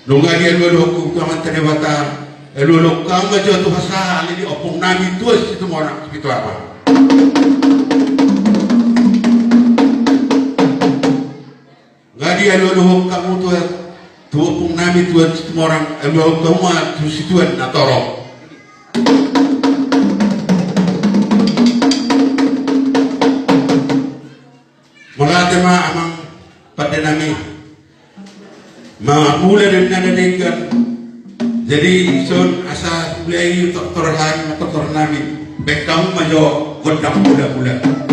Nunga dia lolo ku kaman tane bata. Lolo kama jo tu hasa ali opong nami tu situ orang situ apa. Ngadi lolo kamu tu opong nami tu situ orang lolo kamu tu situan natoro. Malate ma amang pada nami mula dan nanadikan jadi son asa mulai doktor nami baik kamu majo godam budak-budak